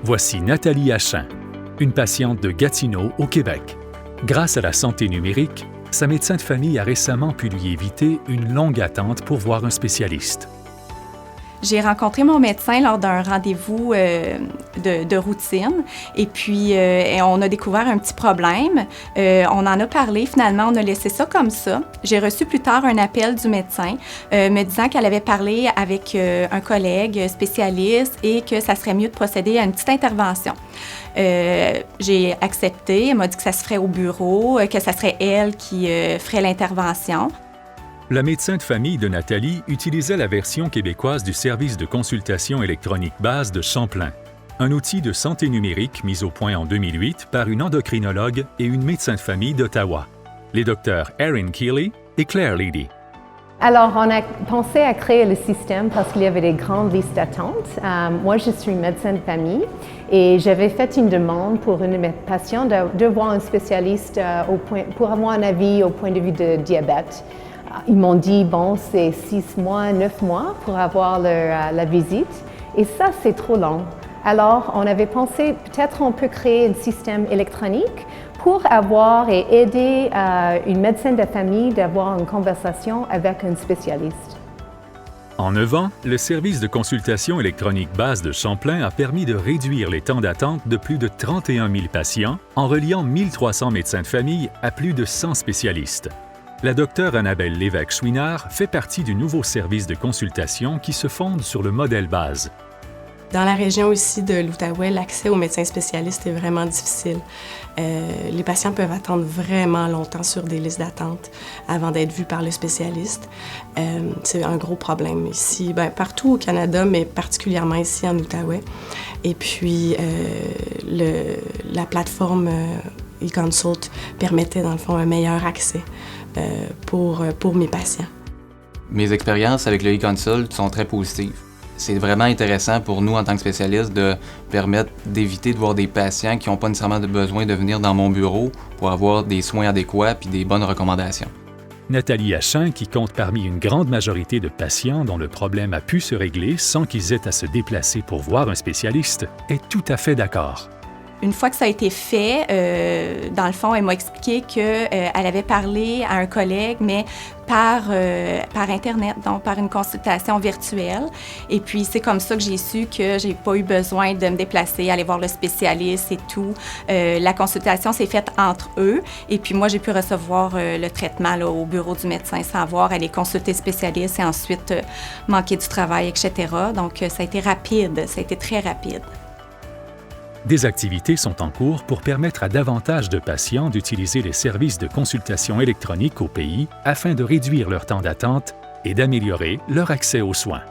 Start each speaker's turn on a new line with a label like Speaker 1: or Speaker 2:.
Speaker 1: Voici Nathalie Achin, une patiente de Gatineau au Québec. Grâce à la santé numérique, sa médecin de famille a récemment pu lui éviter une longue attente pour voir un spécialiste.
Speaker 2: J'ai rencontré mon médecin lors d'un rendez-vous de routine et puis on a découvert un petit problème. On en a parlé, finalement, on a laissé ça comme ça. J'ai reçu plus tard un appel du médecin me disant qu'elle avait parlé avec un collègue spécialiste et que ça serait mieux de procéder à une petite intervention. J'ai accepté, elle m'a dit que ça se ferait au bureau, que ça serait elle qui ferait l'intervention.
Speaker 1: La médecin de famille de Nathalie utilisait la version québécoise du service de consultation électronique base de Champlain, un outil de santé numérique mis au point en 2008 par une endocrinologue et une médecin de famille d'Ottawa, les docteurs Erin Keeley et Claire Leedy.
Speaker 3: Alors, on a pensé à créer le système parce qu'il y avait des grandes listes d'attente. Moi, je suis médecin de famille et j'avais fait une demande pour une de mes patients de voir un spécialiste pour avoir un avis au point de vue de diabète. Ils m'ont dit, bon, c'est 6 mois, 9 mois pour avoir la visite. Et ça, c'est trop long. Alors, on avait pensé, peut-être on peut créer un système électronique pour avoir et aider une médecin de famille d'avoir une conversation avec un spécialiste.
Speaker 1: En 9 ans, le service de consultation électronique base de Champlain a permis de réduire les temps d'attente de plus de 31 000 patients en reliant 1 300 médecins de famille à plus de 100 spécialistes. La docteure Annabelle Lévesque-Chouinard fait partie du nouveau service de consultation qui se fonde sur le modèle base.
Speaker 4: Dans la région aussi de l'Outaouais, l'accès aux médecins spécialistes est vraiment difficile. Les patients peuvent attendre vraiment longtemps sur des listes d'attente avant d'être vus par le spécialiste. C'est un gros problème ici, partout au Canada, mais particulièrement ici en Outaouais. Et puis, la plateforme eConsult permettait dans le fond un meilleur accès pour mes patients.
Speaker 5: Mes expériences avec le eConsult sont très positives. C'est vraiment intéressant pour nous en tant que spécialistes de permettre d'éviter de voir des patients qui n'ont pas nécessairement besoin de venir dans mon bureau pour avoir des soins adéquats et des bonnes recommandations.
Speaker 1: Nathalie Achin, qui compte parmi une grande majorité de patients dont le problème a pu se régler sans qu'ils aient à se déplacer pour voir un spécialiste, est tout à fait d'accord.
Speaker 2: Une fois que ça a été fait, dans le fond, elle m'a expliqué qu'elle avait parlé à un collègue, mais par Internet, donc par une consultation virtuelle. Et puis, c'est comme ça que j'ai su que j'ai pas eu besoin de me déplacer, aller voir le spécialiste et tout. La consultation s'est faite entre eux. Et puis, moi, j'ai pu recevoir le traitement là, au bureau du médecin sans avoir à aller consulter le spécialiste et ensuite manquer du travail, etc. Donc, ça a été rapide, ça a été très rapide.
Speaker 1: Des activités sont en cours pour permettre à davantage de patients d'utiliser les services de consultation électronique au pays afin de réduire leur temps d'attente et d'améliorer leur accès aux soins.